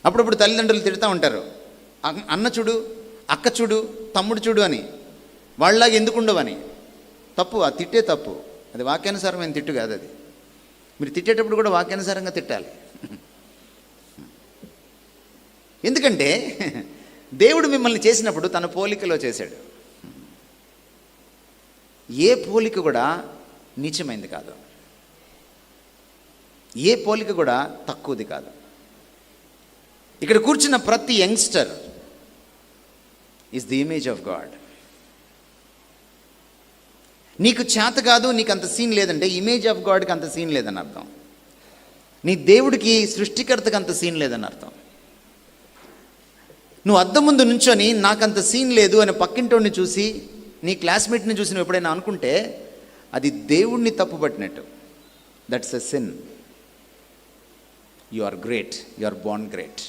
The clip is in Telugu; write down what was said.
అప్పుడప్పుడు తల్లిదండ్రులు తిడుతూ ఉంటారు, అన్న చూడు, అక్క చూడు, తమ్ముడు చూడు అని, వాళ్ళలాగా ఎందుకు ఉండవని. తప్పు, ఆ తిట్టే తప్పు, అది వాక్యానుసారమైన తిట్టు కాదు. అది మీరు తిట్టేటప్పుడు కూడా వాక్యానుసారంగా తిట్టాలి. ఎందుకంటే దేవుడు మిమ్మల్ని చేసినప్పుడు తన పోలికలో చేశాడు. ఏ పోలిక కూడా నీచమైంది కాదు, ఏ పోలిక కూడా తక్కువది కాదు. ఇక్కడ కూర్చున్న ప్రతి youngster is the image of God. నీకు చేత కాదు, నీకు అంత సీన్ లేదంటే ఇమేజ్ ఆఫ్ గాడ్కి అంత సీన్ లేదని అర్థం. నీ దేవుడికి, సృష్టికర్తకి అంత సీన్ లేదని అర్థం. నువ్వు అద్దం ముందు నుంచొని నాకంత సీన్ లేదు అని పక్కింటోడిని చూసి, నీ క్లాస్మేట్ని చూసి నువ్వు ఎప్పుడైనా అనుకుంటే అది దేవుణ్ణి తప్పుపట్టినట్టు. That's a sin. You are great, you are born great.